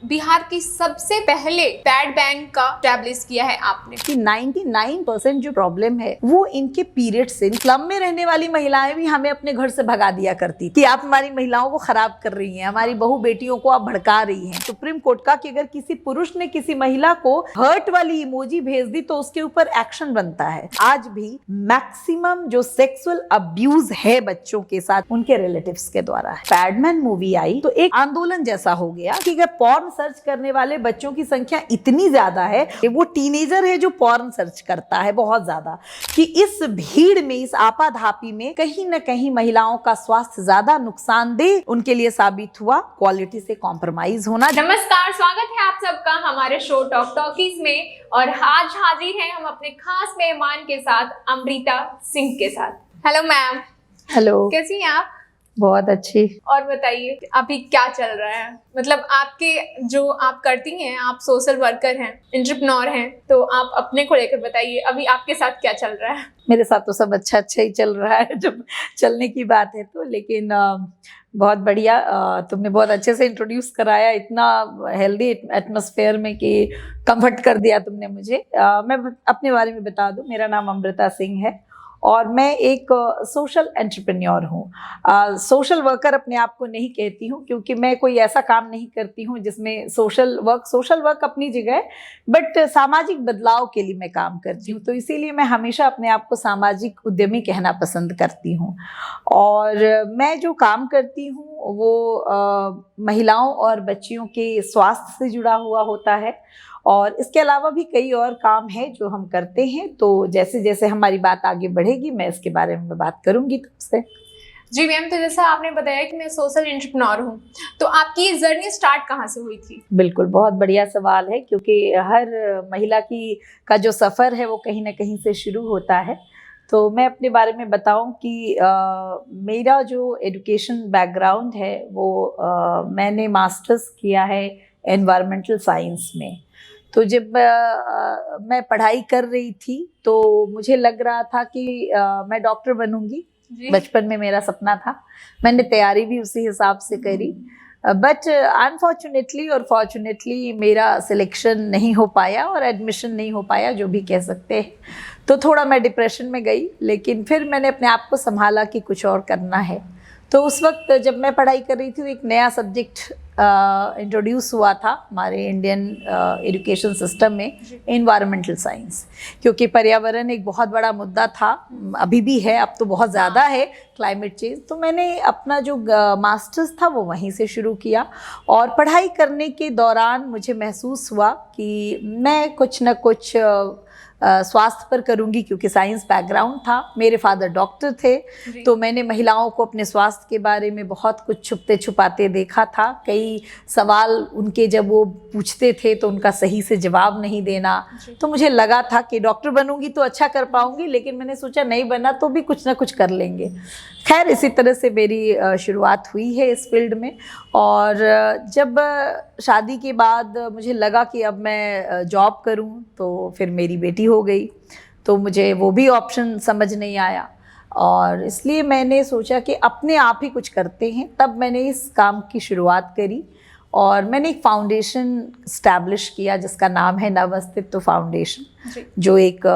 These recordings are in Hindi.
बिहार की सबसे पहले पैड बैंक का एस्टैब्लिश किया है आपने। कि 99% जो प्रॉब्लम है वो इनके पीरियड से। स्लम में रहने वाली महिलाएं भी हमें अपने घर से भगा दिया करती कि आप हमारी महिलाओं को खराब कर रही हैं, हमारी बहू बेटियों को आप भड़का रही हैं। सुप्रीम कोर्ट का कि अगर किसी पुरुष ने किसी महिला को हर्ट वाली इमोजी भेज दी तो उसके ऊपर एक्शन बनता है। आज भी मैक्सिमम जो सेक्सुअल अब्यूज है बच्चों के साथ उनके रिलेटिव्स के द्वारा है। पैडमैन मूवी आई तो एक आंदोलन जैसा हो गया कि अगर पॉर्न सर्च करने वाले बच्चों की संख्या इतनी ज्यादा है कि वो टीनेजर है जो पॉर्न सर्च करता है बहुत ज्यादा, कि इस भीड़ में, इस आपाधापी में कहीं ना कहीं महिलाओं का स्वास्थ्य ज्यादा नुकसानदेह उनके लिए साबित हुआ, क्वालिटी से कॉम्प्रोमाइज होना। नमस्कार, स्वागत है आप सबका हमारे शो टॉक टॉकीज में। और आज हाजिर हैं हम अपने खास मेहमान के साथ, अमृता सिंह के साथ। Hello ma'am. हेलो, कैसी हैं आप? बहुत अच्छी। और बताइए अभी क्या चल रहा है, मतलब आपके जो आप करती हैं, आप सोशल वर्कर हैं, एंटरप्रेन्योर हैं, तो आप अपने को लेकर बताइए अभी आपके साथ क्या चल रहा है। मेरे साथ तो सब अच्छा ही चल रहा है जब चलने की बात है तो, लेकिन बहुत बढ़िया। तुमने बहुत अच्छे से इंट्रोड्यूस कराया, इतना हेल्दी एटमॉस्फेयर में कि कंफर्ट कर दिया तुमने मुझे। मैं अपने बारे में बता दूं, मेरा नाम अमृता सिंह है और मैं एक सोशल एंटरप्रेन्योर हूँ। सोशल वर्कर अपने आप को नहीं कहती हूँ क्योंकि मैं कोई ऐसा काम नहीं करती हूँ जिसमें सोशल वर्क अपनी जगह है, बट सामाजिक बदलाव के लिए मैं काम करती हूँ। तो इसीलिए मैं हमेशा अपने आप को सामाजिक उद्यमी कहना पसंद करती हूँ। और मैं जो काम करती हूँ वो महिलाओं और बच्चियों के स्वास्थ्य से जुड़ा हुआ होता है और इसके अलावा भी कई और काम हैं जो हम करते हैं। तो जैसे जैसे हमारी बात आगे बढ़ेगी मैं इसके बारे में बात करूंगी तुमसे। जी मैम, तो जैसा आपने बताया कि मैं सोशल एंटरप्रेन्योर हूँ, तो आपकी ये जर्नी स्टार्ट कहाँ से हुई थी? बिल्कुल, बहुत बढ़िया सवाल है क्योंकि हर महिला का जो सफ़र है वो कहीं ना कहीं से शुरू होता है। तो मैं अपने बारे में बताऊं कि मेरा जो एजुकेशन बैकग्राउंड है वो मैंने मास्टर्स किया है एनवायरमेंटल साइंस में। तो जब मैं पढ़ाई कर रही थी तो मुझे लग रहा था कि मैं डॉक्टर बनूंगी। बचपन में मेरा सपना था, मैंने तैयारी भी उसी हिसाब से करी, बट अनफॉर्चुनेटली और फॉर्चुनेटली मेरा सिलेक्शन नहीं हो पाया और एडमिशन नहीं हो पाया, जो भी कह सकते हैं। तो थोड़ा मैं डिप्रेशन में गई, लेकिन फिर मैंने अपने आप को संभाला कि कुछ और करना है। तो उस वक्त जब मैं पढ़ाई कर रही थी एक नया सब्जेक्ट इंट्रोड्यूस हुआ था हमारे इंडियन एजुकेशन सिस्टम में, एनवायरमेंटल साइंस, क्योंकि पर्यावरण एक बहुत बड़ा मुद्दा था, अभी भी है, अब तो बहुत ज़्यादा है, क्लाइमेट चेंज। तो मैंने अपना जो मास्टर्स था वो वहीं से शुरू किया और पढ़ाई करने के दौरान मुझे महसूस हुआ कि मैं कुछ न कुछ स्वास्थ्य पर करूंगी, क्योंकि साइंस बैकग्राउंड था, मेरे फादर डॉक्टर थे। तो मैंने महिलाओं को अपने स्वास्थ्य के बारे में बहुत कुछ छुपते छुपाते देखा था। कई सवाल उनके जब वो पूछते थे तो उनका सही से जवाब नहीं देना। तो मुझे लगा था कि डॉक्टर बनूंगी तो अच्छा कर पाऊंगी, लेकिन मैंने सोचा नहीं बना तो भी कुछ ना कुछ कर लेंगे। खैर, इसी तरह से मेरी शुरुआत हुई है इस फील्ड में। और जब शादी के बाद मुझे लगा कि अब मैं जॉब करूं तो फिर मेरी बेटी हो गई, तो मुझे वो भी ऑप्शन समझ नहीं आया और इसलिए मैंने सोचा कि अपने आप ही कुछ करते हैं। तब मैंने इस काम की शुरुआत करी और मैंने एक फाउंडेशन इस्टेब्लिश किया जिसका नाम है नव अस्तित्व फाउंडेशन, जो एक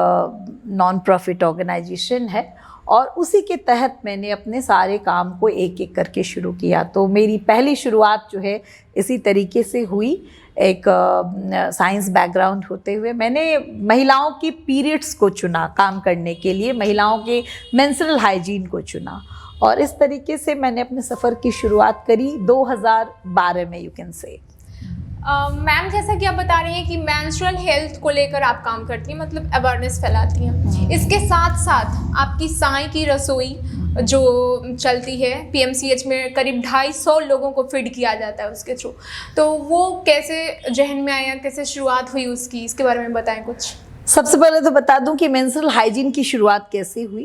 नॉन प्रॉफिट ऑर्गेनाइजेशन है। और उसी के तहत मैंने अपने सारे काम को एक एक करके शुरू किया। तो मेरी पहली शुरुआत जो है इसी तरीके से हुई। एक साइंस बैकग्राउंड होते हुए मैंने महिलाओं की पीरियड्स को चुना काम करने के लिए, महिलाओं के मेंस्ट्रुअल हाइजीन को चुना और इस तरीके से मैंने अपने सफ़र की शुरुआत करी 2012 में, यू कैन से। मैम, जैसा कि आप बता रही हैं कि मेंस्ट्रुअल हेल्थ को लेकर आप काम करती हैं, मतलब अवेयरनेस फैलाती हैं। इसके साथ साथ आपकी साई की रसोई जो चलती है, पीएमसीएच में करीब 250 लोगों को फीड किया जाता है उसके थ्रू, तो वो कैसे जहन में आया, कैसे शुरुआत हुई उसकी, इसके बारे में बताएं कुछ। सबसे पहले तो बता दूं कि मेंस्ट्रुअल हाइजीन की शुरुआत कैसे हुई।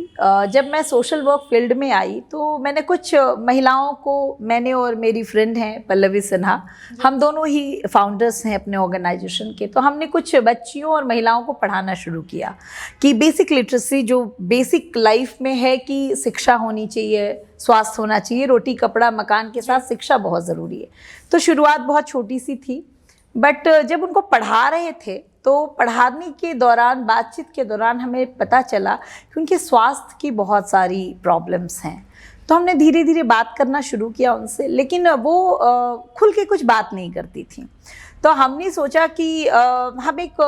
जब मैं सोशल वर्क फील्ड में आई तो मैंने कुछ महिलाओं को, मैंने और मेरी फ्रेंड हैं पल्लवी सिन्हा, हम दोनों ही फाउंडर्स हैं अपने ऑर्गेनाइजेशन के, तो हमने कुछ बच्चियों और महिलाओं को पढ़ाना शुरू किया कि बेसिक लिटरेसी जो बेसिक लाइफ में है कि शिक्षा होनी चाहिए, स्वास्थ्य होना चाहिए, रोटी कपड़ा मकान के साथ शिक्षा बहुत ज़रूरी है। तो शुरुआत बहुत छोटी सी थी। बट जब उनको पढ़ा रहे थे तो पढ़ाने के दौरान, बातचीत के दौरान हमें पता चला कि उनके स्वास्थ्य की बहुत सारी प्रॉब्लम्स हैं। तो हमने धीरे धीरे बात करना शुरू किया उनसे, लेकिन वो खुल के कुछ बात नहीं करती थी। तो हमने सोचा कि हम एक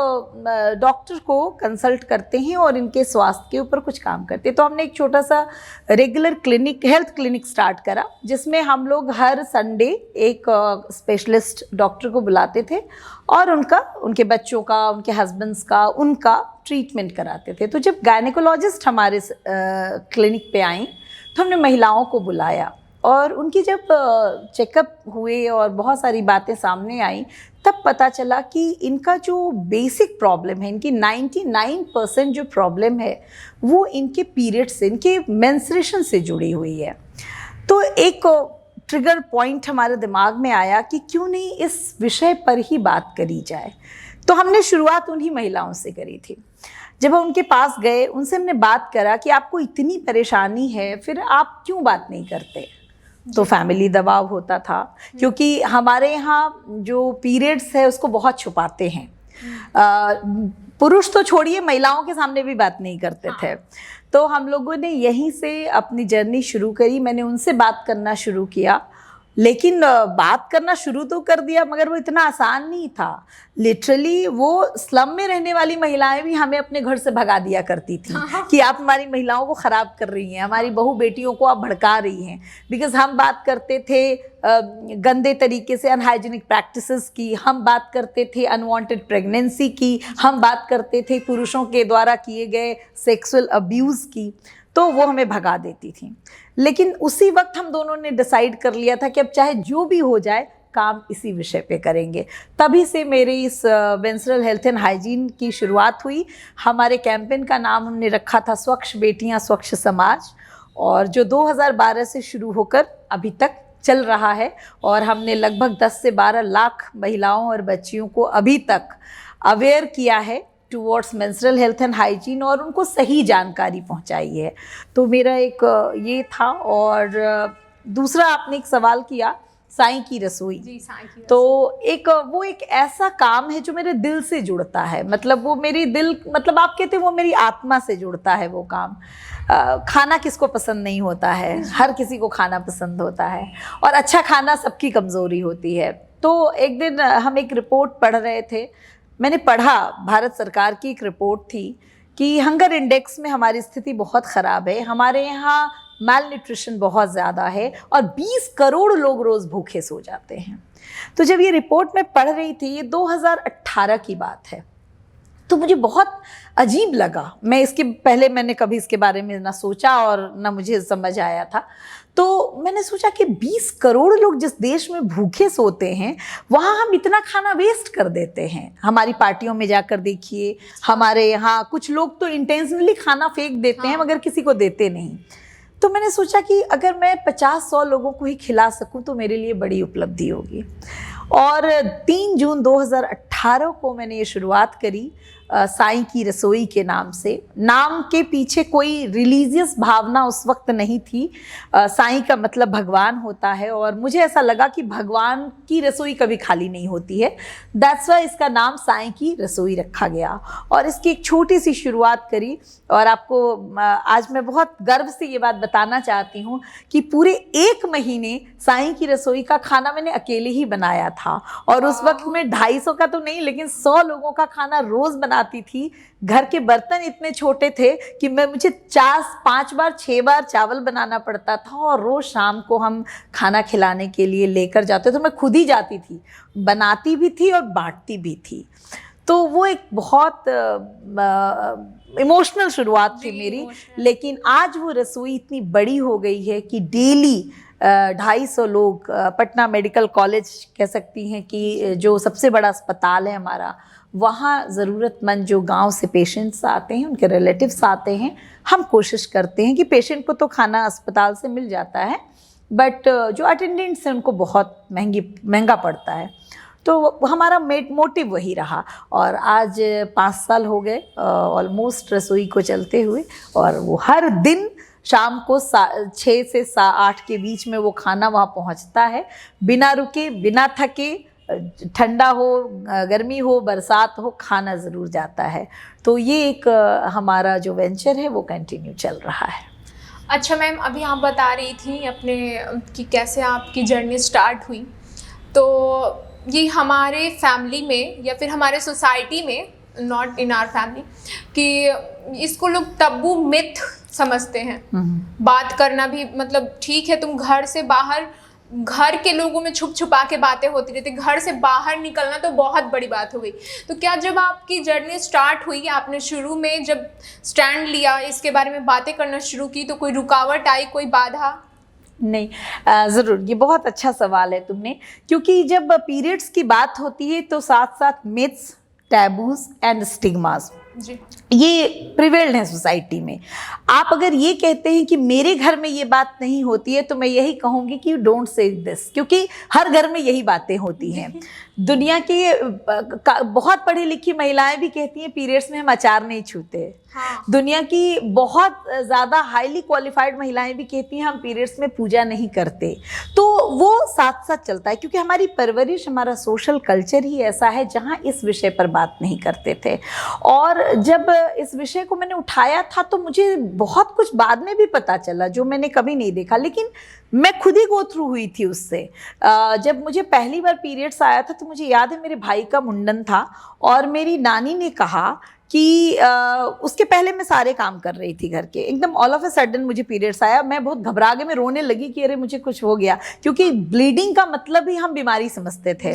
डॉक्टर को कंसल्ट करते हैं और इनके स्वास्थ्य के ऊपर कुछ काम करते हैं। तो हमने एक छोटा सा regular clinic, health clinic start करा, जिसमें हम लोग हर संडे एक स्पेशलिस्ट डॉक्टर को बुलाते थे और उनके बच्चों का, उनके हस्बैंड्स का, उनका ट्रीटमेंट कराते थे। तो जब गायनेकोलॉजिस्ट हमारे क्लिनिक पे आई तो हमने महिलाओं को बुलाया और उनकी जब चेकअप हुए और बहुत सारी बातें सामने आई, तब पता चला कि इनका जो बेसिक प्रॉब्लम है, इनकी 99% जो प्रॉब्लम है वो इनके पीरियड से, इनके मेंस्ट्रुएशन से जुड़ी हुई है। तो एक ट्रिगर पॉइंट हमारे दिमाग में आया कि क्यों नहीं इस विषय पर ही बात करी जाए। तो हमने शुरुआत उन्हीं महिलाओं से करी थी। जब हम उनके पास गए, उनसे हमने बात करा कि आपको इतनी परेशानी है, फिर आप क्यों बात नहीं करते। तो फैमिली दबाव होता था, क्योंकि हमारे यहाँ जो पीरियड्स है उसको बहुत छुपाते हैं। पुरुष तो छोड़िए, महिलाओं के सामने भी बात नहीं करते थे। तो हम लोगों ने यहीं से अपनी जर्नी शुरू करी। मैंने उनसे बात करना शुरू किया, लेकिन बात करना शुरू तो कर दिया, मगर वो इतना आसान नहीं था। लिटरली वो स्लम में रहने वाली महिलाएं भी हमें अपने घर से भगा दिया करती थी कि आप हमारी महिलाओं को ख़राब कर रही हैं, हमारी बहू बेटियों को आप भड़का रही हैं। बिकॉज़ हम बात करते थे गंदे तरीके से, अनहाइजीनिक प्रैक्टिसेस की, हम बात करते थे अनवांटेड प्रेगनेंसी की, हम बात करते थे पुरुषों के द्वारा किए गए सेक्सुअल अब्यूज़ की। तो वो हमें भगा देती थी। लेकिन उसी वक्त हम दोनों ने डिसाइड कर लिया था कि अब चाहे जो भी हो जाए, काम इसी विषय पे करेंगे। तभी से मेरी इस मेंस्ट्रुअल हेल्थ एंड हाइजीन की शुरुआत हुई। हमारे कैंपेन का नाम हमने रखा था स्वच्छ बेटियां स्वच्छ समाज, और जो 2012 से शुरू होकर अभी तक चल रहा है। और हमने लगभग 10 से 12 लाख महिलाओं और बच्चियों को अभी तक अवेयर किया है towards menstrual health and hygiene, और उनको सही जानकारी पहुंचाई है। तो मेरा एक ये था। और दूसरा आपने एक सवाल किया, साईं की रसोई। जी, साईं की तो वो एक ऐसा काम है जो मेरे दिल से जुड़ता है। मतलब वो मेरी दिल, मतलब आप कहते हैं वो मेरी आत्मा से जुड़ता है वो काम। खाना किसको पसंद नहीं होता है, हर किसी को खाना पसंद होता है, और अच्छा खाना सबकी कमज़ोरी होती है। तो एक दिन हम एक रिपोर्ट पढ़ रहे थे, मैंने पढ़ा, भारत सरकार की एक रिपोर्ट थी कि हंगर इंडेक्स में हमारी स्थिति बहुत ख़राब है। हमारे यहाँ माल न्यूट्रिशन बहुत ज़्यादा है और 20 करोड़ लोग रोज़ भूखे सो जाते हैं। तो जब ये रिपोर्ट मैं पढ़ रही थी, ये 2018 की बात है, तो मुझे बहुत अजीब लगा। मैं इसके पहले मैंने कभी इसके बारे में ना सोचा और ना मुझे समझ आया था। तो मैंने सोचा कि 20 करोड़ लोग जिस देश में भूखे सोते हैं, वहाँ हम इतना खाना वेस्ट कर देते हैं। हमारी पार्टियों में जाकर देखिए, हमारे यहाँ कुछ लोग तो इंटेंशनली खाना फेंक देते हैं, मगर किसी को देते नहीं। तो मैंने सोचा कि अगर मैं 50-100 लोगों को ही खिला सकूं तो मेरे लिए बड़ी उपलब्धि होगी। और 3 जून 2018 को मैंने ये शुरुआत करी साईं की रसोई के नाम से। नाम के पीछे कोई रिलीजियस भावना उस वक्त नहीं थी। साईं का मतलब भगवान होता है, और मुझे ऐसा लगा कि भगवान की रसोई कभी खाली नहीं होती है। दैट्स वाई इसका नाम साईं की रसोई रखा गया, और इसकी एक छोटी सी शुरुआत करी। और आपको आज मैं बहुत गर्व से ये बात बताना चाहती हूँ कि पूरे 1 महीने साईं की रसोई का खाना मैंने अकेले ही बनाया था। और उस वक्त मैं 250 का तो नहीं, लेकिन 100 लोगों का खाना रोज़ बनाती थी। घर के बर्तन इतने छोटे थे कि मुझे 4-5 बार 6 बार चावल बनाना पड़ता था, और रोज़ शाम को हम खाना खिलाने के लिए लेकर जाते। तो मैं खुद ही जाती थी, बनाती भी थी और बांटती भी थी। तो वो एक बहुत इमोशनल शुरुआत थी मेरी। लेकिन आज वो रसोई इतनी बड़ी हो गई है कि डेली 250 लोग, पटना मेडिकल कॉलेज कह सकती हैं कि जो सबसे बड़ा अस्पताल है हमारा, वहाँ ज़रूरतमंद जो गांव से पेशेंट्स आते हैं, उनके रिलेटिव्स आते हैं, हम कोशिश करते हैं कि पेशेंट को तो खाना अस्पताल से मिल जाता है, बट जो अटेंडेंट्स हैं उनको बहुत महंगा पड़ता है। तो हमारा मोटिव वही रहा। और आज 5 साल हो गए ऑलमोस्ट रसोई को चलते हुए, और वो हर दिन शाम को 6 से 8 के बीच में वो खाना वहाँ पहुँचता है, बिना रुके बिना थके। ठंडा हो, गर्मी हो, बरसात हो, खाना ज़रूर जाता है। तो ये एक हमारा जो वेंचर है वो कंटिन्यू चल रहा है। अच्छा मैम, अभी आप बता रही थी अपने कि कैसे आपकी जर्नी स्टार्ट हुई, तो ये हमारे फैमिली में या फिर हमारे सोसाइटी में, नॉट इन आवर फैमिली, कि इसको लोग तब्बू मिथ समझते हैं। बात करना भी मतलब ठीक है, तुम घर से बाहर, घर के लोगों में छुप छुपा के बातें होती रहती, घर से बाहर निकलना तो बहुत बड़ी बात हो गई। तो क्या जब आपकी जर्नी स्टार्ट हुई, आपने शुरू में जब स्टैंड लिया, इसके बारे में बातें करना शुरू की, तो कोई रुकावट आई, कोई बाधा? नहीं, ज़रूर, ये बहुत अच्छा सवाल है तुमने, क्योंकि जब पीरियड्स की बात होती है तो साथ साथ मिथ्स, टैबूज एंड स्टिग्मास जी, ये प्रिवेल्ड है सोसाइटी में। आप अगर ये कहते हैं कि मेरे घर में ये बात नहीं होती है, तो मैं यही कहूँगी कि डोंट से दिस, क्योंकि हर घर में यही बातें होती हैं। दुनिया की बहुत पढ़ी लिखी महिलाएं भी कहती हैं पीरियड्स में हम अचार नहीं छूते। हाँ। दुनिया की बहुत ज़्यादा हाईली क्वालिफाइड महिलाएं भी कहती हैं हम पीरियड्स में पूजा नहीं करते। तो वो साथ साथ चलता है, क्योंकि हमारी परवरिश, हमारा सोशल कल्चर ही ऐसा है जहाँ इस विषय पर बात नहीं करते थे। और जब इस विषय को मैंने उठाया था तो मुझे बहुत कुछ बाद में भी पता चला जो मैंने कभी नहीं देखा, लेकिन मैं खुद ही गो थ्रू हुई थी उससे। जब मुझे पहली बार पीरियड्स आया था तो मुझे याद है मेरे भाई का मुंडन था और मेरी नानी ने कहा कि उसके पहले मैं सारे काम कर रही थी घर के, एकदम ऑल ऑफ ए सडन मुझे पीरियड्स आया। मैं बहुत घबरा गई, मैं रोने लगी कि अरे मुझे कुछ हो गया, क्योंकि ब्लीडिंग का मतलब ही हम बीमारी समझते थे।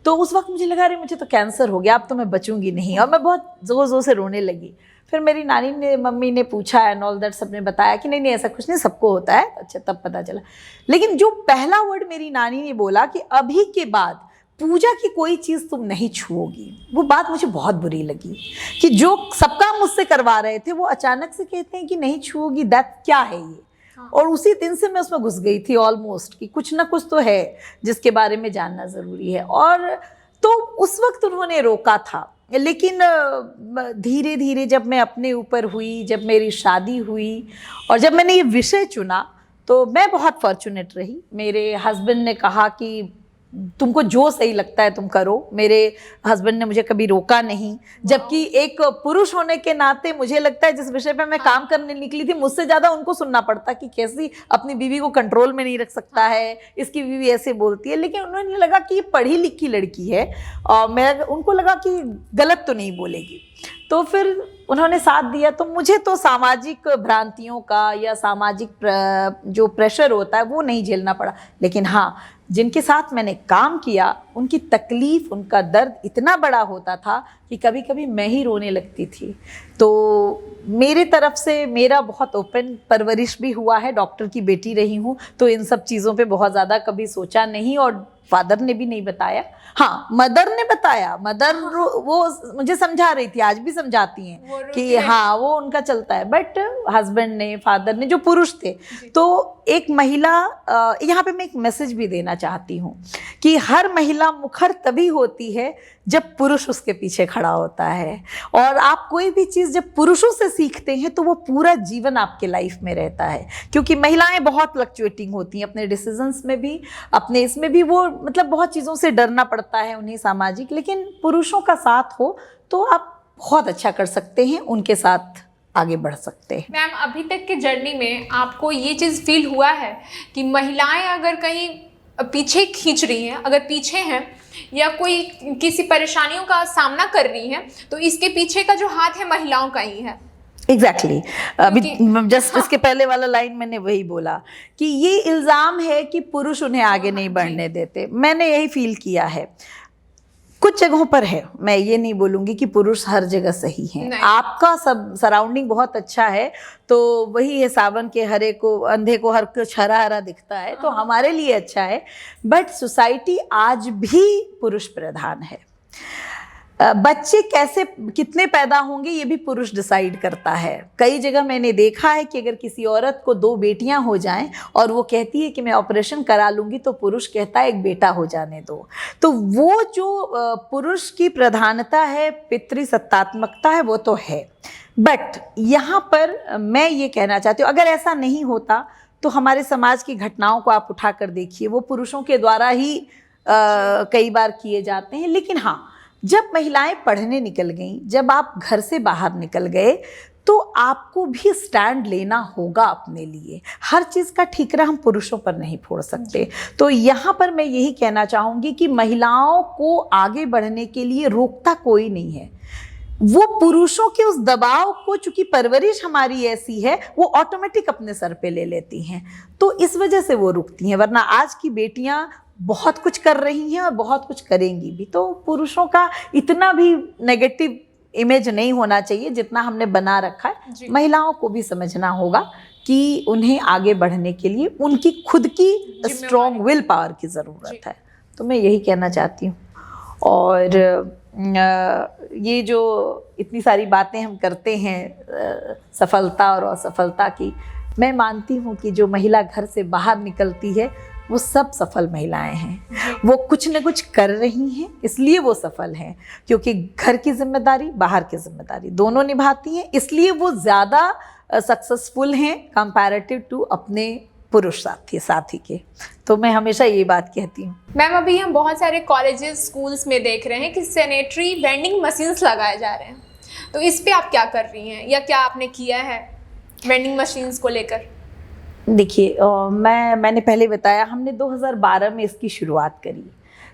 तो उस वक्त मुझे लगा अरे मुझे तो कैंसर हो गया, अब तो मैं बचूंगी नहीं, और मैं बहुत ज़ोर ज़ोर से रोने लगी। फिर मेरी नानी ने, मम्मी ने पूछा एंड ऑल दैट, सबने बताया कि नहीं नहीं ऐसा कुछ नहीं, सबको होता है। अच्छा, तब पता चला। लेकिन जो पहला वर्ड मेरी नानी ने बोला कि अभी के बाद पूजा की कोई चीज़ तुम नहीं छुओगी, वो बात मुझे बहुत बुरी लगी कि जो सब काम मुझसे करवा रहे थे वो अचानक से कहते हैं कि नहीं छुओगी, दैट क्या है ये। हाँ। और उसी दिन से मैं उसमें घुस गई थी ऑलमोस्ट कि कुछ ना कुछ तो है जिसके बारे में जानना ज़रूरी है। और तो उस वक्त उन्होंने रोका था, लेकिन धीरे धीरे जब मैं अपने ऊपर हुई, जब मेरी शादी हुई और जब मैंने ये विषय चुना, तो मैं बहुत फॉर्चुनेट रही। मेरे हस्बैंड ने कहा कि तुमको जो सही लगता है तुम करो। मेरे हस्बैंड ने मुझे कभी रोका नहीं, जबकि एक पुरुष होने के नाते मुझे लगता है जिस विषय पे मैं काम करने निकली थी, मुझसे ज़्यादा उनको सुनना पड़ता कि कैसी अपनी बीवी को कंट्रोल में नहीं रख सकता है, इसकी बीवी ऐसे बोलती है। लेकिन उन्होंने लगा कि ये पढ़ी लिखी लड़की है और मैं, उनको लगा कि गलत तो नहीं बोलेगी, तो फिर उन्होंने साथ दिया। तो मुझे तो सामाजिक भ्रांतियों का या सामाजिक जो प्रेशर होता है वो नहीं झेलना पड़ा। लेकिन हाँ, जिनके साथ मैंने काम किया उनकी तकलीफ़, उनका दर्द इतना बड़ा होता था कि कभी कभी मैं ही रोने लगती थी। तो मेरी तरफ से मेरा बहुत ओपन परवरिश भी हुआ है, डॉक्टर की बेटी रही हूँ, तो इन सब चीज़ों पे बहुत ज़्यादा कभी सोचा नहीं, और फादर ने भी नहीं बताया। हाँ, मदर ने बताया। मदर वो मुझे समझा रही थी, आज भी समझाती हैं कि हाँ वो उनका चलता है। बट हस्बैंड ने, फादर ने, जो पुरुष थे, तो एक महिला, यहाँ पे मैं एक मैसेज भी देना चाहती हूँ कि हर महिला मुखर तभी होती है जब पुरुष उसके पीछे खड़ा होता है। और आप कोई भी चीज़ जब पुरुषों से सीखते हैं तो वो पूरा जीवन आपके लाइफ में रहता है, क्योंकि महिलाएं बहुत फ्लक्चुएटिंग होती हैं अपने डिसीजंस में भी, अपने इसमें भी। वो मतलब बहुत चीज़ों से डरना पड़ता है उन्हें सामाजिक, लेकिन पुरुषों का साथ हो तो आप बहुत अच्छा कर सकते हैं, उनके साथ आगे बढ़ सकते हैं। मैम, अभी तक के जर्नी में आपको ये चीज़ फील हुआ है कि महिलाएं अगर कहीं पीछे खींच रही हैं, अगर पीछे हैं या कोई किसी परेशानियों का सामना कर रही हैं, तो इसके पीछे का जो हाथ है महिलाओं का ही है? एग्जैक्टली अभी जस्ट इसके पहले वाला लाइन मैंने वही बोला कि ये इल्ज़ाम है कि पुरुष उन्हें आगे नहीं बढ़ने देते। मैंने यही फील किया है, कुछ जगहों पर है, मैं ये नहीं बोलूँगी कि पुरुष हर जगह सही है। आपका सब सराउंडिंग बहुत अच्छा है, तो वही है, सावन के हरे को, अंधे को हर कुछ हरा हरा दिखता है, तो हमारे लिए अच्छा है। बट सोसाइटी आज भी पुरुष प्रधान है। बच्चे कैसे, कितने पैदा होंगे ये भी पुरुष डिसाइड करता है। कई जगह मैंने देखा है कि अगर किसी औरत को 2 बेटियां हो जाएं और वो कहती है कि मैं ऑपरेशन करा लूँगी, तो पुरुष कहता है 1 बेटा हो जाने दो। तो वो जो पुरुष की प्रधानता है, पितृसत्तात्मकता है, वो तो है। बट यहाँ पर मैं ये कहना चाहती हूँ, अगर ऐसा नहीं होता तो हमारे समाज की घटनाओं को आप उठा कर देखिए, वो पुरुषों के द्वारा ही कई बार किए जाते हैं। लेकिन हाँ, जब महिलाएं पढ़ने निकल गईं, जब आप घर से बाहर निकल गए, तो आपको भी स्टैंड लेना होगा अपने लिए। हर चीज़ का ठीकरा हम पुरुषों पर नहीं फोड़ सकते। तो यहाँ पर मैं यही कहना चाहूँगी कि महिलाओं को आगे बढ़ने के लिए रोकता कोई नहीं है। वो पुरुषों के उस दबाव को, चूंकि परवरिश हमारी ऐसी है, वो ऑटोमेटिक अपने सर पे ले लेती हैं, तो इस वजह से वो रुकती हैं। वरना आज की बेटियां बहुत कुछ कर रही हैं और बहुत कुछ करेंगी भी। तो पुरुषों का इतना भी नेगेटिव इमेज नहीं होना चाहिए जितना हमने बना रखा है। महिलाओं को भी समझना होगा कि उन्हें आगे बढ़ने के लिए उनकी खुद की स्ट्रॉन्ग विल पावर की ज़रूरत है। तो मैं यही कहना चाहती हूँ। और ये जो इतनी सारी बातें हम करते हैं सफलता और असफलता की, मैं मानती हूँ कि जो महिला घर से बाहर निकलती है वो सब सफल महिलाएं हैं। वो कुछ न कुछ कर रही हैं, इसलिए वो सफल हैं, क्योंकि घर की जिम्मेदारी, बाहर की जिम्मेदारी दोनों निभाती हैं, इसलिए वो ज़्यादा सक्सेसफुल हैं कंपैरेटिव टू अपने पुरुष साथी के। तो मैं हमेशा ये बात कहती हूँ। मैम, अभी हम बहुत सारे कॉलेजेस, स्कूल्स में देख रहे हैं कि सैनिटरी वेंडिंग मशीन्स लगाए जा रहे हैं, तो इस पे आप क्या कर रही हैं या क्या आपने किया है वेंडिंग मशीन्स को लेकर? देखिए, मैंने पहले बताया, हमने 2012 में इसकी शुरुआत करी।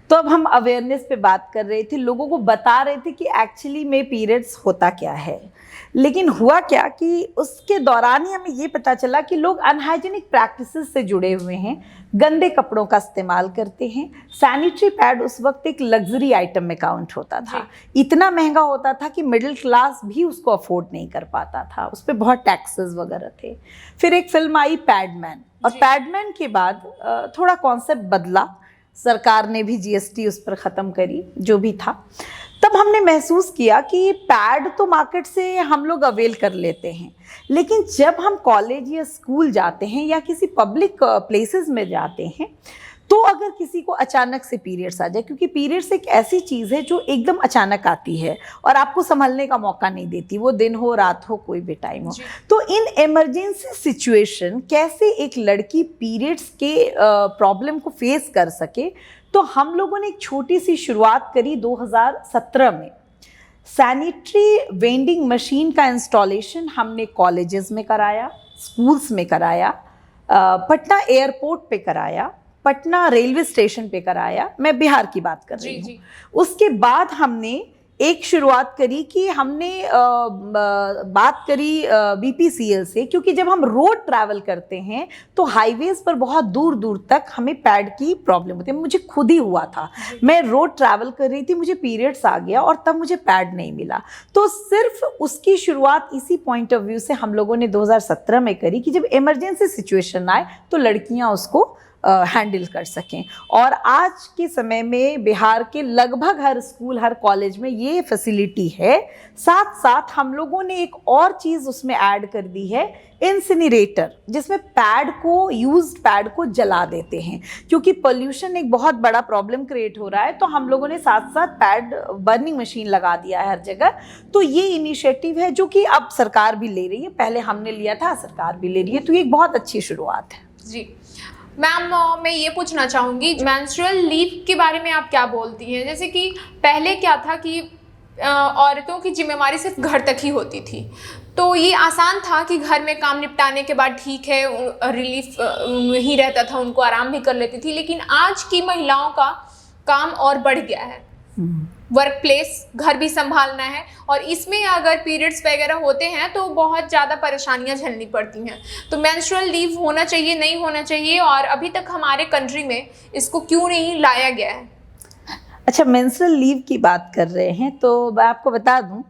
तो अब हम अवेयरनेस पे बात कर रहे थे, लोगों को बता रहे थे कि एक्चुअली में पीरियड्स होता क्या है। लेकिन हुआ क्या कि उसके दौरान ही हमें ये पता चला कि लोग अनहाइजीनिक प्रैक्टिसेस से जुड़े हुए हैं, गंदे कपड़ों का इस्तेमाल करते हैं। सैनिटरी पैड उस वक्त एक लग्जरी आइटम में काउंट होता था, इतना महंगा होता था कि मिडिल क्लास भी उसको अफोर्ड नहीं कर पाता था, उस पर बहुत टैक्सेस वगैरह थे। फिर एक फिल्म आई पैडमैन, और पैडमैन के बाद थोड़ा कॉन्सेप्ट बदला, सरकार ने भी जीएसटी उस पर ख़त्म करी, जो भी था। तब हमने महसूस किया कि पैड तो मार्केट से हम लोग अवेल कर लेते हैं, लेकिन जब हम कॉलेज या स्कूल जाते हैं या किसी पब्लिक प्लेसेस में जाते हैं, तो अगर किसी को अचानक से पीरियड्स आ जाए, क्योंकि पीरियड्स एक ऐसी चीज़ है जो एकदम अचानक आती है और आपको संभलने का मौका नहीं देती, वो दिन हो, रात हो, कोई भी टाइम हो। तो इन इमरजेंसी सिचुएशन कैसे एक लड़की पीरियड्स के प्रॉब्लम को फेस कर सके, तो हम लोगों ने एक छोटी सी शुरुआत करी 2017 में। सैनिटरी वेंडिंग मशीन का इंस्टॉलेशन हमने कॉलेजेस में कराया, स्कूल्स में कराया, पटना एयरपोर्ट पे कराया, पटना रेलवे स्टेशन पे कराया। मैं बिहार की बात कर रही हूँ। उसके बाद हमने एक शुरुआत करी कि हमने बात करी बीपीसीएल से, क्योंकि जब हम रोड ट्रैवल करते हैं तो हाईवेज पर बहुत दूर दूर तक हमें पैड की प्रॉब्लम होती है। मुझे खुद ही हुआ था, मैं रोड ट्रैवल कर रही थी, मुझे पीरियड्स आ गया और तब मुझे पैड नहीं मिला। तो सिर्फ उसकी शुरुआत इसी पॉइंट ऑफ व्यू से हम लोगों ने 2017 में करी कि जब इमरजेंसी सिचुएशन आए तो लड़कियाँ उसको हैंडल कर सकें। और आज के समय में बिहार के लगभग हर स्कूल, हर कॉलेज में ये फैसिलिटी है। साथ साथ हम लोगों ने एक और चीज़ उसमें ऐड कर दी है, इंसिनरेटर, जिसमें पैड को, यूज्ड पैड को जला देते हैं, क्योंकि पोल्यूशन एक बहुत बड़ा प्रॉब्लम क्रिएट हो रहा है। तो हम लोगों ने साथ साथ पैड बर्निंग मशीन लगा दिया है हर जगह। तो ये इनिशिएटिव है जो कि अब सरकार भी ले रही है, पहले हमने लिया था, सरकार भी ले रही है। तो ये एक बहुत अच्छी शुरुआत है। जी मैम, मैं ये पूछना चाहूँगी, मेंस्ट्रुअल लीव के बारे में आप क्या बोलती हैं? जैसे कि पहले क्या था कि औरतों की जिम्मेवारी सिर्फ घर तक ही होती थी, तो ये आसान था कि घर में काम निपटाने के बाद ठीक है, रिलीफ ही रहता था, उनको आराम भी कर लेती थी। लेकिन आज की महिलाओं का काम और बढ़ गया है, वर्क प्लेस, घर भी संभालना है, और इसमें अगर पीरियड्स वगैरह होते हैं तो बहुत ज़्यादा परेशानियां झेलनी पड़ती हैं। तो मेंस्ट्रुअल लीव होना चाहिए, नहीं होना चाहिए, और अभी तक हमारे कंट्री में इसको क्यों नहीं लाया गया है? अच्छा, मेंस्ट्रुअल लीव की बात कर रहे हैं तो मैं आपको बता दूं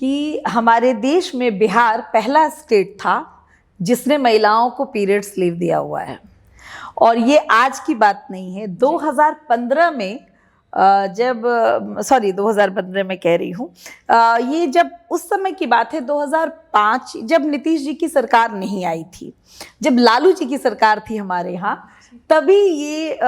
कि हमारे देश में बिहार पहला स्टेट था जिसने महिलाओं को पीरियड्स लीव दिया हुआ है। और ये आज की बात नहीं है, 2015 में 2015 में कह रही हूँ, ये जब उस समय की बात है, 2005, जब नीतीश जी की सरकार नहीं आई थी, जब लालू जी की सरकार थी हमारे यहाँ, तभी ये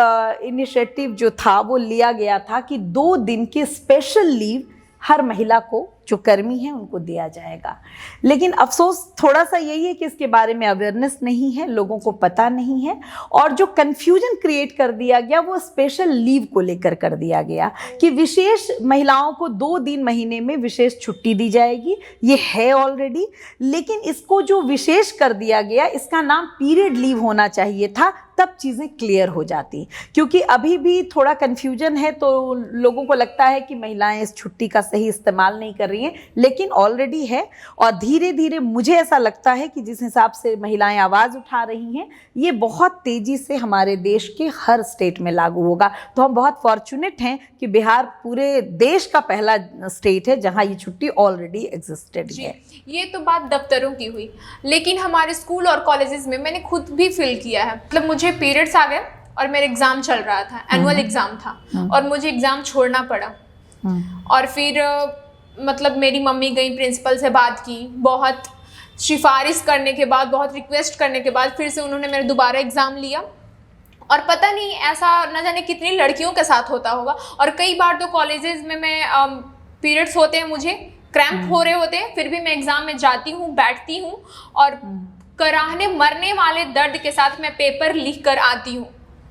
इनिशिएटिव जो था वो लिया गया था कि 2 दिन के स्पेशल लीव हर महिला को जो कर्मी हैं उनको दिया जाएगा। लेकिन अफसोस थोड़ा सा यही है कि इसके बारे में अवेयरनेस नहीं है, लोगों को पता नहीं है, और जो कन्फ्यूजन क्रिएट कर दिया गया वो स्पेशल लीव को लेकर कर दिया गया कि विशेष महिलाओं को 2 दिन महीने में विशेष छुट्टी दी जाएगी। ये है ऑलरेडी, लेकिन इसको जो विशेष कर दिया गया इसका नाम पीरियड लीव होना चाहिए था, तब चीज़ें क्लियर हो जाती। क्योंकि अभी भी थोड़ा कन्फ्यूजन है, तो लोगों को लगता है कि महिलाएं इस छुट्टी का सही इस्तेमाल नहीं कर रही हैं, लेकिन ऑलरेडी है। और धीरे धीरे मुझे ऐसा लगता है कि जिस हिसाब से महिलाएं आवाज़ उठा रही हैं, ये बहुत तेज़ी से हमारे देश के हर स्टेट में लागू होगा। तो हम बहुत फॉर्चुनेट हैं कि बिहार पूरे देश का पहला स्टेट है जहाँ ये छुट्टी ऑलरेडी एग्जिस्टेड है। ये तो बात दफ्तरों की हुई, लेकिन हमारे स्कूल और कॉलेजेस में मैंने खुद भी फील किया है। मतलब मुझे पीरियड्स आ गए और मेरा एग्ज़ाम चल रहा था, एनुअल एग्ज़ाम था, और मुझे एग्ज़ाम छोड़ना पड़ा। और फिर मतलब मेरी मम्मी गई, प्रिंसिपल से बात की, बहुत सिफारिश करने के बाद, बहुत रिक्वेस्ट करने के बाद फिर से उन्होंने मेरा दोबारा एग्ज़ाम लिया। और पता नहीं ऐसा न जाने कितनी लड़कियों के साथ होता होगा। और कई बार तो कॉलेजेस में मैं पीरियड्स होते हैं, मुझे क्रैम्प हो रहे होते हैं, फिर भी मैं एग्ज़ाम में जाती हूँ, बैठती हूँ और कराहने मरने वाले दर्द के साथ मैं पेपर लिख कर आती हूँ।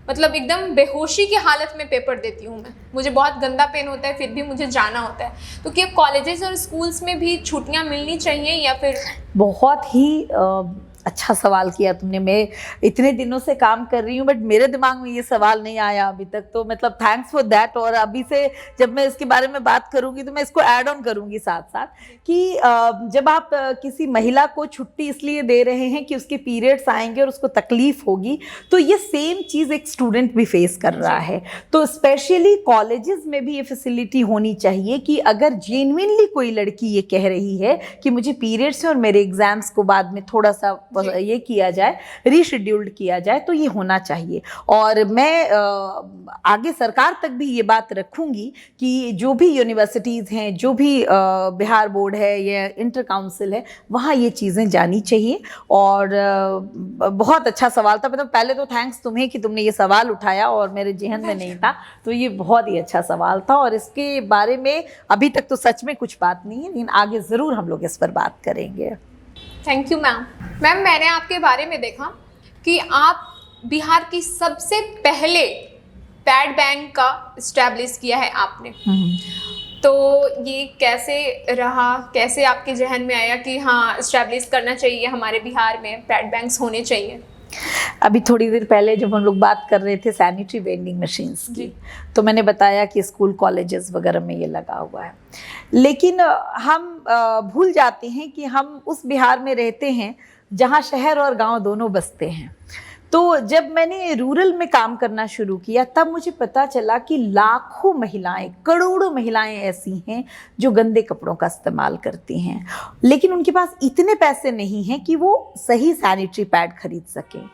मतलब एकदम बेहोशी की हालत में पेपर देती हूँ मैं। मुझे बहुत गंदा पेन होता है, फिर भी मुझे जाना होता है। तो क्या कॉलेजेस और स्कूल्स में भी छुट्टियाँ मिलनी चाहिए या फिर? बहुत ही अच्छा सवाल किया तुमने। मैं इतने दिनों से काम कर रही हूँ, बट मेरे दिमाग में ये सवाल नहीं आया अभी तक, तो मतलब थैंक्स फॉर दैट। और अभी से जब मैं इसके बारे में बात करूँगी तो मैं इसको ऐड ऑन करूँगी साथ साथ कि जब आप किसी महिला को छुट्टी इसलिए दे रहे हैं कि उसके पीरियड्स आएंगे और उसको तकलीफ होगी, तो ये सेम चीज़ एक स्टूडेंट भी फेस कर रहा है। तो स्पेशली कॉलेजेस में भी ये फैसिलिटी होनी चाहिए कि अगर जेन्युइनली कोई लड़की ये कह रही है कि मुझे पीरियड्स है और मेरे एग्जाम्स को बाद में थोड़ा सा ये किया जाए, रीशेड्यूल्ड किया जाए, तो ये होना चाहिए। और मैं आगे सरकार तक भी ये बात रखूँगी कि जो भी यूनिवर्सिटीज़ हैं, जो भी बिहार बोर्ड है या इंटर काउंसिल है, वहाँ ये चीज़ें जानी चाहिए। और बहुत अच्छा सवाल था। मतलब पहले तो थैंक्स तुम्हें कि तुमने ये सवाल उठाया और मेरे जहन में नहीं था, तो ये बहुत ही अच्छा सवाल था। और इसके बारे में अभी तक तो सच में कुछ बात नहीं है, लेकिन आगे ज़रूर हम लोग इस पर बात करेंगे। Thank you ma'am. मैम, मैंने आपके बारे में देखा कि आप बिहार की सबसे पहले पैड बैंक का इस्टेब्लिश किया है आपने। तो ये कैसे रहा, कैसे आपके जहन में आया कि हाँ इस्टेब्लिश करना चाहिए, हमारे बिहार में पैड बैंक्स होने चाहिए? अभी थोड़ी देर पहले जब हम लोग बात कर रहे थे सैनिटरी वेंडिंग मशीन्स की, तो मैंने बताया कि स्कूल कॉलेजेस वगैरह में ये लगा हुआ है। लेकिन हम भूल जाते हैं कि हम उस बिहार में रहते हैं जहाँ शहर और गांव दोनों बसते हैं। तो जब मैंने रूरल में काम करना शुरू किया, तब मुझे पता चला कि लाखों महिलाएं, करोड़ों महिलाएं ऐसी हैं जो गंदे कपड़ों का इस्तेमाल करती हैं, लेकिन उनके पास इतने पैसे नहीं हैं कि वो सही सैनिटरी पैड खरीद सकें।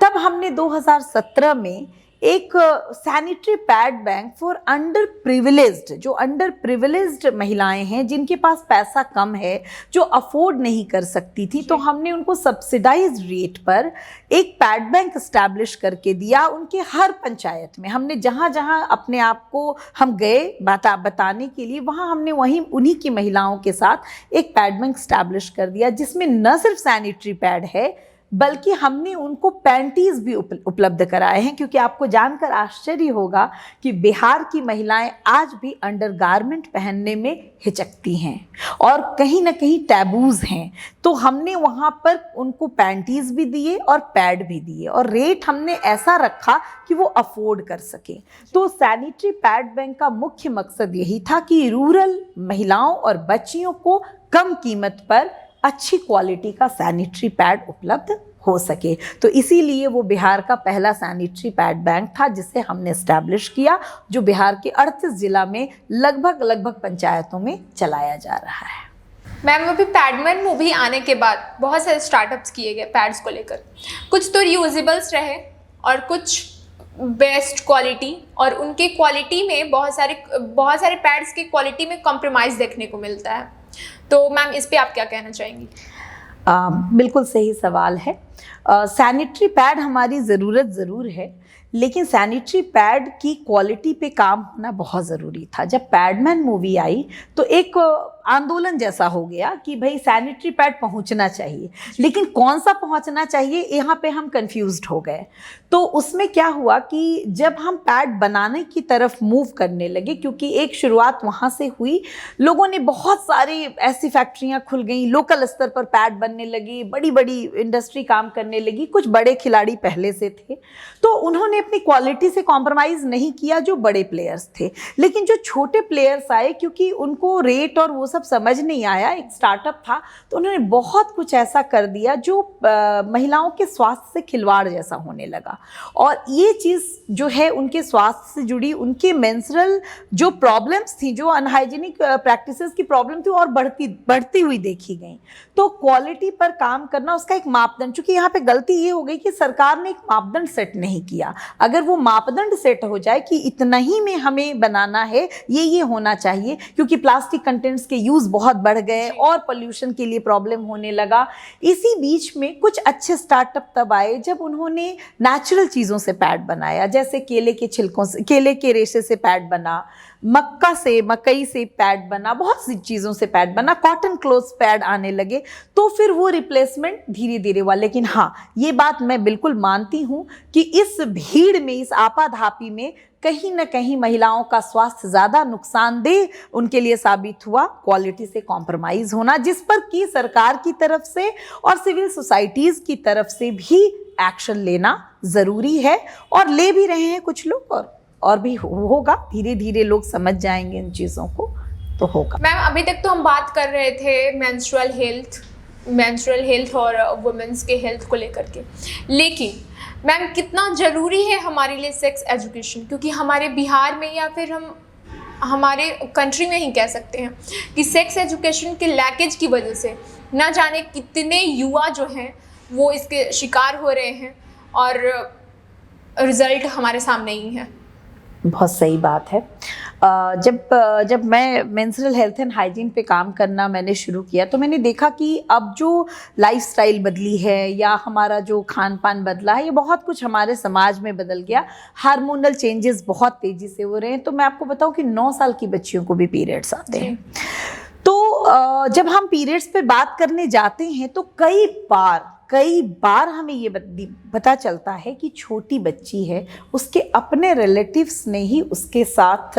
तब हमने 2017 में एक sanitary pad bank for under privileged, जो अंडर प्रिविलेज्ड महिलाएं हैं, जिनके पास पैसा कम है, जो अफोर्ड नहीं कर सकती थी, तो हमने उनको सब्सिडाइज रेट पर एक पैड बैंक इस्टेब्लिश करके दिया उनके हर पंचायत में। हमने जहाँ जहाँ अपने आप को हम गए बताने के लिए, वहाँ हमने वहीं उन्हीं की महिलाओं के साथ एक पैड बैंक इस्टेब्लिश कर दिया, जिसमें न सिर्फ सैनिटरी पैड है बल्कि हमने उनको पैंटीज भी उपलब्ध कराए हैं। क्योंकि आपको जानकर आश्चर्य होगा कि बिहार की महिलाएं आज भी अंडरगारमेंट पहनने में हिचकती हैं और कहीं ना कहीं टैबूज हैं। तो हमने वहाँ पर उनको पैंटीज भी दिए और पैड भी दिए, और रेट हमने ऐसा रखा कि वो अफोर्ड कर सके। तो सैनिटरी पैड बैंक का मुख्य मकसद यही था कि रूरल महिलाओं और बच्चियों को कम कीमत पर अच्छी क्वालिटी का सैनिटरी पैड उपलब्ध हो सके। तो इसीलिए वो बिहार का पहला सैनिटरी पैड बैंक था जिसे हमने एस्टैब्लिश किया, जो बिहार के 38 जिला में लगभग पंचायतों में चलाया जा रहा है। मैम, अभी पैडमैन मूवी आने के बाद बहुत सारे स्टार्टअप्स किए गए पैड्स को लेकर। कुछ तो रीयूजेबल्स रहे और कुछ बेस्ट क्वालिटी, और उनके क्वालिटी में बहुत सारे पैड्स की क्वालिटी में कॉम्प्रोमाइज़ देखने को मिलता है। तो मैम, इस पे आप क्या कहना चाहेंगी? बिल्कुल सही सवाल है। सैनिटरी पैड हमारी ज़रूरत ज़रूर है, लेकिन सैनिटरी पैड की क्वालिटी पे काम होना बहुत ज़रूरी था। जब पैडमैन मूवी आई तो एक आंदोलन जैसा हो गया कि भाई सैनिटरी पैड पहुंचना चाहिए, लेकिन कौन सा पहुंचना चाहिए यहाँ पे हम कंफ्यूज्ड हो गए। तो उसमें क्या हुआ कि जब हम पैड बनाने की तरफ मूव करने लगे, क्योंकि एक शुरुआत वहाँ से हुई, लोगों ने बहुत सारी ऐसी फैक्ट्रियाँ खुल गई, लोकल स्तर पर पैड बनने लगी, बड़ी बड़ी इंडस्ट्री काम करने लगी, कुछ बड़े खिलाड़ी पहले से थे, तो उन्होंने अपनी क्वालिटी से कॉम्प्रोमाइज़ नहीं किया जो बड़े प्लेयर्स थे। लेकिन जो छोटे प्लेयर्स आए, क्योंकि उनको रेट और वो सब समझ नहीं आया, एक स्टार्टअप था, तो उन्होंने बहुत कुछ ऐसा कर दिया जो महिलाओं के स्वास्थ्य से खिलवाड़ जैसा होने लगा। और ये चीज़ जो है उनके स्वास्थ्य से जुड़ी, उनके मेंस्ट्रुअल जो प्रॉब्लम्स थी, जो अनहाइजीनिक प्रैक्टिसेस की प्रॉब्लम थी, और बढ़ती हुई देखी गई। तो क्वालिटी पर काम करना, उसका एक मापदंड, चूंकि यहाँ पे गलती ये हो गई कि सरकार ने एक मापदंड सेट नहीं किया। अगर वो मापदंड सेट हो जाए कि इतना ही में हमें बनाना है, ये होना चाहिए, क्योंकि प्लास्टिक कंटेंट्स के यूज़ बहुत बढ़ गए और पोल्यूशन के लिए प्रॉब्लम होने लगा। इसी बीच में कुछ अच्छे स्टार्टअप तब आए जब उन्होंने नेचुरल चीज़ों से पैड बनाया, जैसे केले के छिलकों से, केले के रेशे से पैड बना, मकई से पैड बना, बहुत सी चीज़ों से पैड बना, कॉटन क्लोथ्स पैड आने लगे। तो फिर वो रिप्लेसमेंट धीरे धीरे हुआ। लेकिन हाँ, ये बात मैं बिल्कुल मानती हूँ कि इस भीड़ में, इस आपाधापी में कहीं ना कहीं महिलाओं का स्वास्थ्य ज़्यादा नुकसानदेह उनके लिए साबित हुआ, क्वालिटी से कॉम्प्रोमाइज़ होना, जिस पर कि सरकार की तरफ से और सिविल सोसाइटीज़ की तरफ से भी एक्शन लेना ज़रूरी है, और ले भी रहे हैं कुछ लोग, और भी होगा। धीरे धीरे लोग समझ जाएंगे इन चीज़ों को, तो होगा। मैम, अभी तक तो हम बात कर रहे थे मेंस्ट्रुअल हेल्थ और वुमेन्स के हेल्थ को लेकर के, लेकिन मैम कितना ज़रूरी है हमारे लिए सेक्स एजुकेशन? क्योंकि हमारे बिहार में, या फिर हम हमारे कंट्री में ही कह सकते हैं कि सेक्स एजुकेशन के लैकेज की वजह से ना जाने कितने युवा जो हैं वो इसके शिकार हो रहे हैं, और रिज़ल्ट हमारे सामने ही है। बहुत सही बात है। जब मैं मेंस्ट्रुअल हेल्थ एंड हाइजीन पे काम करना मैंने शुरू किया, तो मैंने देखा कि अब जो लाइफस्टाइल बदली है, या हमारा जो खान पान बदला है, ये बहुत कुछ हमारे समाज में बदल गया। हार्मोनल चेंजेस बहुत तेज़ी से हो रहे हैं। तो मैं आपको बताऊं कि 9 साल की बच्चियों को भी पीरियड्स आते हैं। तो जब हम पीरियड्स पे बात करने जाते हैं, तो कई बार हमें ये पता चलता है कि छोटी बच्ची है, उसके अपने रिलेटिव्स ने ही उसके साथ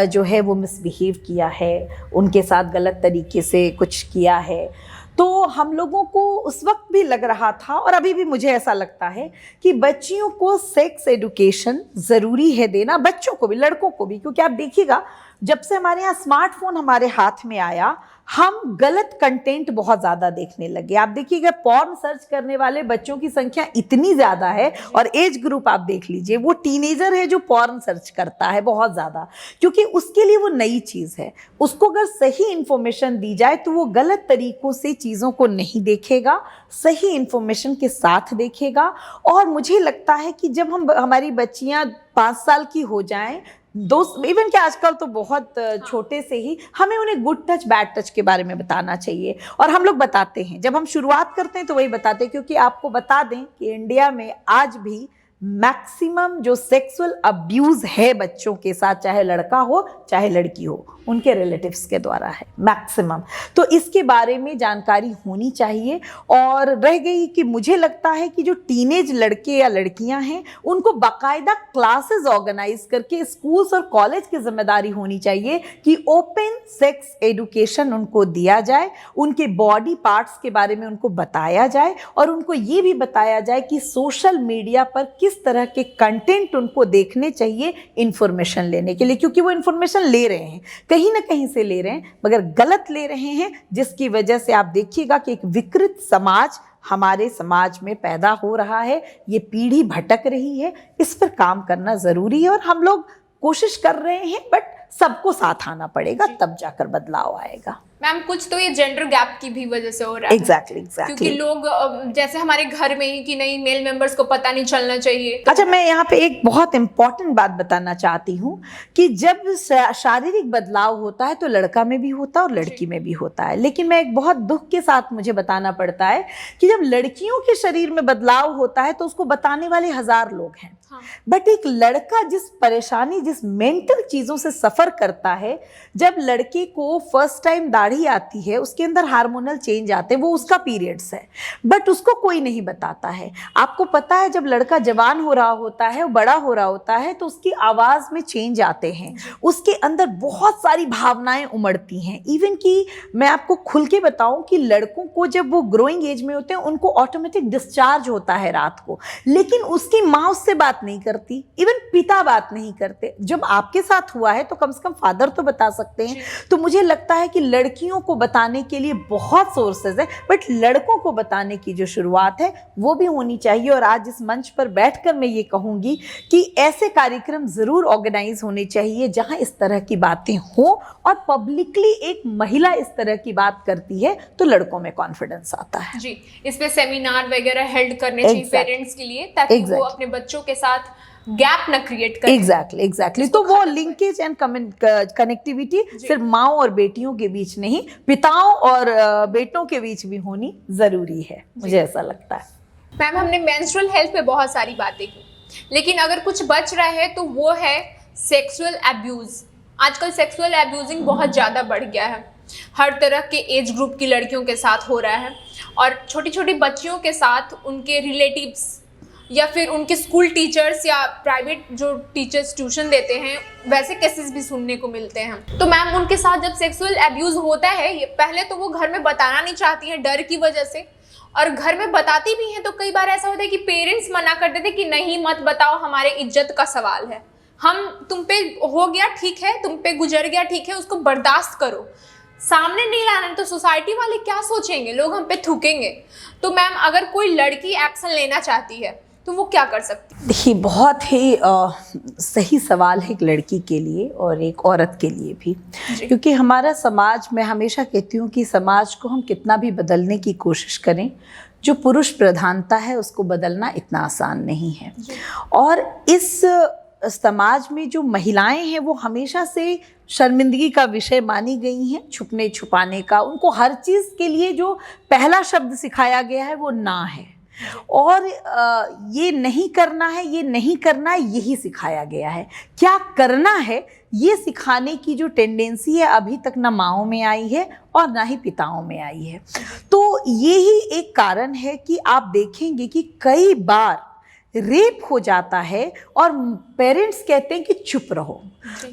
जो है वो मिसबिहेव किया है, उनके साथ गलत तरीके से कुछ किया है। तो हम लोगों को उस वक्त भी लग रहा था, और अभी भी मुझे ऐसा लगता है कि बच्चियों को सेक्स एजुकेशन ज़रूरी है देना, बच्चों को भी, लड़कों को भी। क्योंकि आप देखिएगा, जब से हमारे यहाँ स्मार्टफोन हमारे हाथ में आया, हम गलत कंटेंट बहुत ज़्यादा देखने लगे। आप देखिएगा, पॉर्न सर्च करने वाले बच्चों की संख्या इतनी ज़्यादा है, और एज ग्रुप आप देख लीजिए, वो टीनेजर है जो पॉर्न सर्च करता है बहुत ज़्यादा, क्योंकि उसके लिए वो नई चीज़ है। उसको अगर सही इन्फॉर्मेशन दी जाए तो वो गलत तरीक़ों से चीज़ों को नहीं देखेगा, सही इन्फॉर्मेशन के साथ देखेगा। और मुझे लगता है कि जब हमारी बच्चियाँ 5 साल की हो जाएं, इवन कि आजकल तो बहुत छोटे से ही हमें उन्हें गुड टच बैड टच के बारे में बताना चाहिए। और हम लोग बताते हैं, जब हम शुरुआत करते हैं तो वही बताते हैं। क्योंकि आपको बता दें कि इंडिया में आज भी मैक्सिमम जो सेक्सुअल अब्यूज़ है बच्चों के साथ, चाहे लड़का हो चाहे लड़की हो, उनके रिलेटिव्स के द्वारा है मैक्सिमम। तो इसके बारे में जानकारी होनी चाहिए। और रह गई कि मुझे लगता है कि जो टीनेज लड़के या लड़कियां हैं, उनको बाकायदा क्लासेस ऑर्गेनाइज करके स्कूल्स और कॉलेज की जिम्मेदारी होनी चाहिए कि ओपन सेक्स एजुकेशन उनको दिया जाए, उनके बॉडी पार्ट्स के बारे में उनको बताया जाए, और उनको ये भी बताया जाए कि सोशल मीडिया पर किस तरह के कंटेंट उनको देखने चाहिए इंफॉर्मेशन लेने के लिए। क्योंकि वो इंफॉर्मेशन ले रहे हैं, कहीं ना कहीं से ले रहे हैं, मगर गलत ले रहे हैं, जिसकी वजह से आप देखिएगा कि एक विकृत समाज हमारे समाज में पैदा हो रहा है। ये पीढ़ी भटक रही है, इस पर काम करना ज़रूरी है। और हम लोग कोशिश कर रहे हैं, बट सबको साथ आना पड़ेगा, तब जाकर बदलाव आएगा। मैम, कुछ तो ये जेंडर गैप की भी वजह से हो रहा है। एग्जैक्टली। क्योंकि लोग जैसे हमारे घर में ही कि नहीं, मेल मेंबर्स को पता नहीं चलना चाहिए। अच्छा, मैं यहाँ पे एक बहुत इंपॉर्टेंट बात बताना चाहती हूँ कि जब शारीरिक बदलाव होता है तो लड़का में भी होता है और लड़की में भी होता है। लेकिन मैं एक बहुत दुख के साथ मुझे बताना पड़ता है कि जब लड़कियों के शरीर में बदलाव होता है तो उसको बताने वाले 1000 लोग हैं। बट एक लड़का जिस परेशानी, जिस मेंटल चीज़ों से सफ़र करता है, जब लड़के को फर्स्ट टाइम दाढ़ी आती है, उसके अंदर हार्मोनल चेंज आते हैं, वो उसका पीरियड्स है, बट उसको कोई नहीं बताता है। आपको पता है जब लड़का जवान हो रहा होता है, बड़ा हो रहा होता है, तो उसकी आवाज़ में चेंज आते हैं, उसके अंदर बहुत सारी भावनाएं उमड़ती हैं। इवन कि मैं आपको खुल के बताऊं कि लड़कों को जब वो ग्रोइंग एज में होते हैं उनको ऑटोमेटिक डिस्चार्ज होता है रात को, लेकिन उसकी माँ उससे बात नहीं करती, इवन पिता बात नहीं करते। जब आपके साथ हुआ है तो कम से कम फादर तो बता सकते हैं। तो मुझे लगता है कि लड़कियों को बताने के लिए बहुत सोर्सेज है, बट लड़कों को बताने की जो शुरुआत है वो भी होनी चाहिए। और आज इस मंच पर बैठकर मैं ये कहूँगी कि ऐसे कार्यक्रम ज़रूर ऑर्गेनाइज होने चाहिए जहाँ इस तरह की बातें हों, और पब्लिकली एक महिला इस तरह की बात करती है तो लड़कों में कॉन्फिडेंस आता है। जी, इस पे सेमिनार वगैरह हेल्ड करने चाहिए पेरेंट्स के लिए, ताकि वो अपने बच्चों के साथ गैप न क्रिएट करें। एग्जैक्टली। तो वो लिंकेज एंड कनेक्टिविटी सिर्फ माँओं और बेटियों के बीच नहीं, पिताओं और बेटों के बीच भी होनी जरूरी है, मुझे ऐसा लगता है। मैम, हमने मेंस्ट्रुअल हेल्थ पे बहुत सारी बातें की, लेकिन अगर कुछ बच रहा है तो वो है सेक्सुअल एब्यूज। आजकल सेक्सुअल एब्यूजिंग बहुत ज़्यादा बढ़ गया है, हर तरह के एज ग्रुप की लड़कियों के साथ हो रहा है, और छोटी छोटी बच्चियों के साथ उनके रिलेटिव्स या फिर उनके स्कूल टीचर्स या प्राइवेट जो टीचर्स ट्यूशन देते हैं, वैसे केसेस भी सुनने को मिलते हैं। तो मैम, उनके साथ जब सेक्सुअल एब्यूज होता है, पहले तो वो घर में बताना नहीं चाहती हैं डर की वजह से, और घर में बताती भी हैं तो कई बार ऐसा होता है कि पेरेंट्स मना कर देते कि नहीं मत बताओ, हमारे इज्जत का सवाल है, हम तुम पे हो गया ठीक है, तुम पे गुजर गया ठीक है, उसको बर्दाश्त करो, सामने नहीं लाना तो सोसाइटी वाले क्या सोचेंगे, लोग हम पे थूकेंगे। तो मैम, अगर कोई लड़की एक्शन लेना चाहती है तो वो क्या कर सकती है? देखिए, बहुत ही सही सवाल है एक लड़की के लिए और एक औरत के लिए भी, क्योंकि हमारा समाज, मैं हमेशा कहती हूँ कि समाज को हम कितना भी बदलने की कोशिश करें, जो पुरुष प्रधानता है उसको बदलना इतना आसान नहीं है। और इस समाज में जो महिलाएं हैं वो हमेशा से शर्मिंदगी का विषय मानी गई हैं, छुपने छुपाने का। उनको हर चीज़ के लिए जो पहला शब्द सिखाया गया है वो ना है, और ये नहीं करना है, ये नहीं करना है, यही सिखाया गया है। क्या करना है ये सिखाने की जो टेंडेंसी है अभी तक ना माँओं में आई है और ना ही पिताओं में आई है। तो यही एक कारण है कि आप देखेंगे कि कई बार रेप हो जाता है और पेरेंट्स कहते हैं कि चुप रहो।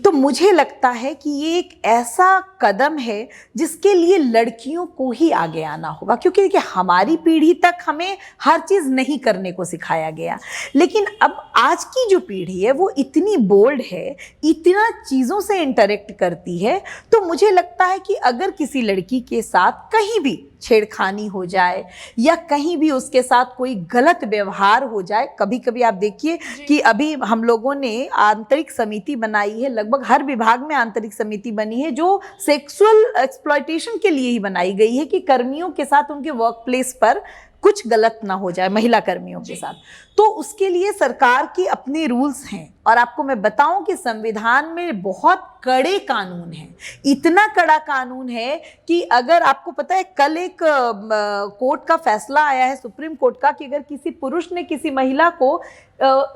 तो मुझे लगता है कि ये एक ऐसा कदम है जिसके लिए लड़कियों को ही आगे आना होगा, क्योंकि देखिए हमारी पीढ़ी तक हमें हर चीज़ नहीं करने को सिखाया गया, लेकिन अब आज की जो पीढ़ी है वो इतनी बोल्ड है, इतना चीज़ों से इंटरेक्ट करती है। तो मुझे लगता है कि अगर किसी लड़की के साथ कहीं भी छेड़खानी हो जाए या कहीं भी उसके साथ कोई गलत व्यवहार हो जाए, कभी कभी आप देखिए कि अभी हम लोगों ने आंतरिक समिति बनाई है, लगभग हर विभाग में आंतरिक समिति बनी है जो सेक्सुअल एक्सप्लॉयटेशन के लिए ही बनाई गई है कि कर्मियों के साथ उनके वर्क प्लेस पर कुछ गलत ना हो जाए महिला कर्मियों के साथ। तो उसके लिए सरकार की अपने रूल्स हैं, और आपको मैं बताऊं कि संविधान में बहुत कड़े कानून हैं। इतना कड़ा कानून है कि अगर आपको पता है, कल एक कोर्ट का फैसला आया है सुप्रीम कोर्ट का कि अगर किसी पुरुष ने किसी महिला को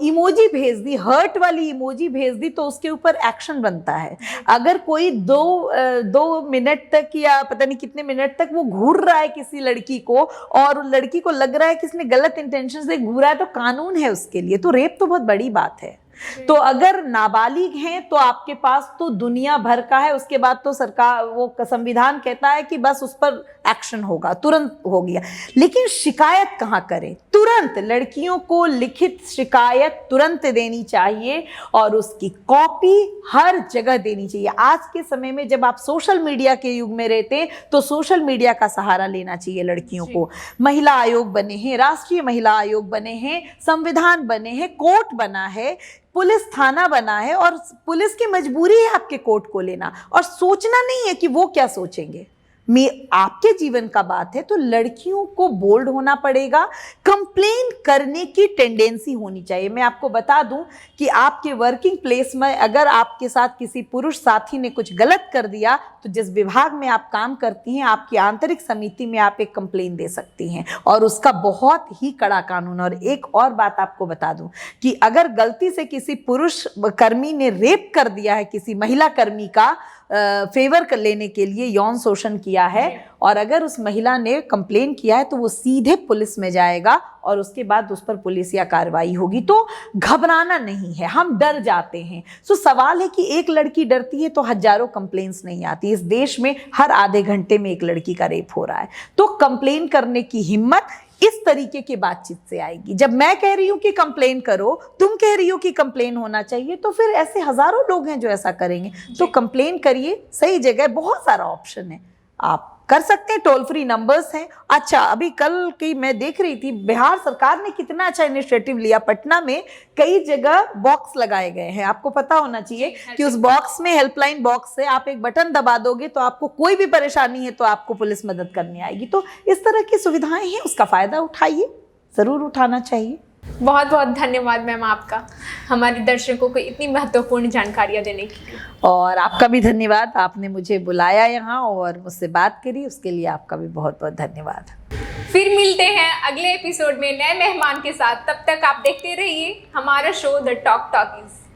इमोजी भेज दी, हर्ट वाली इमोजी भेज दी, तो उसके ऊपर एक्शन बनता है। अगर कोई दो मिनट तक या पता नहीं कितने मिनट तक वो घूर रहा है किसी लड़की को और लड़की को लग रहा है कि इसने गलत इंटेंशन से घूरा है, तो कानून है उसके लिए। तो रेप तो बहुत बड़ी बात है। तो अगर नाबालिग हैं तो आपके पास तो दुनिया भर का है, उसके बाद तो सरकार, वो संविधान कहता है कि बस उस पर एक्शन होगा, तुरंत हो गया। लेकिन शिकायत कहाँ करें? तुरंत लड़कियों को लिखित शिकायत तुरंत देनी चाहिए और उसकी कॉपी हर जगह देनी चाहिए। आज के समय में जब आप सोशल मीडिया के युग में रहते हैं तो सोशल मीडिया का सहारा लेना चाहिए लड़कियों को। महिला आयोग बने हैं, राष्ट्रीय महिला आयोग बने हैं, संविधान बने हैं, कोर्ट बना है, पुलिस थाना बना है, और पुलिस की मजबूरी है आपके कोर्ट को लेना, और सोचना नहीं है कि वो क्या सोचेंगे। आपके जीवन का बात है तो लड़कियों को बोल्ड होना पड़ेगा, कंप्लेन करने की टेंडेंसी होनी चाहिए। मैं आपको बता दूं कि आपके वर्किंग प्लेस में अगर आपके साथ किसी पुरुष साथी ने कुछ गलत कर दिया तो जिस विभाग में आप काम करती हैं, आपकी आंतरिक समिति में आप एक कंप्लेन दे सकती हैं, और उसका बहुत ही कड़ा कानून। और एक और बात आपको बता दूं कि अगर गलती से किसी पुरुष कर्मी ने रेप कर दिया है किसी महिला कर्मी का, फेवर कर लेने के लिए यौन शोषण किया है, और अगर उस महिला ने कंप्लेन किया है तो वो सीधे पुलिस में जाएगा और उसके बाद उस पर पुलिस या कार्रवाई होगी। तो घबराना नहीं है, हम डर जाते हैं। सो सवाल है कि एक लड़की डरती है तो हजारों कंप्लेंट्स नहीं आती। इस देश में हर आधे घंटे में एक लड़की का रेप हो रहा है, तो कंप्लेन करने की हिम्मत इस तरीके की बातचीत से आएगी। जब मैं कह रही हूं कि कंप्लेन करो, तुम कह रही हो कि कंप्लेन होना चाहिए, तो फिर ऐसे हजारों लोग हैं जो ऐसा करेंगे। तो कंप्लेन करिए, सही जगह, बहुत सारा ऑप्शन है, आप कर सकते हैं, टोल फ्री नंबर्स हैं। अच्छा, अभी कल की मैं देख रही थी, बिहार सरकार ने कितना अच्छा इनिशिएटिव लिया। पटना में कई जगह बॉक्स लगाए गए हैं, आपको पता होना चाहिए कि उस बॉक्स में हेल्पलाइन बॉक्स है, आप एक बटन दबा दोगे तो आपको कोई भी परेशानी है तो आपको पुलिस मदद करने आएगी। तो इस तरह की सुविधाएं हैं, उसका फायदा उठाइए, जरूर उठाना चाहिए। बहुत बहुत धन्यवाद मैम आपका, हमारे दर्शकों को इतनी महत्वपूर्ण जानकारियाँ देने के लिए। और आपका भी धन्यवाद, आपने मुझे बुलाया यहाँ और मुझसे बात करी, उसके लिए आपका भी बहुत बहुत धन्यवाद। फिर मिलते हैं अगले एपिसोड में नए मेहमान के साथ। तब तक आप देखते रहिए हमारा शो द टॉक टॉकीज।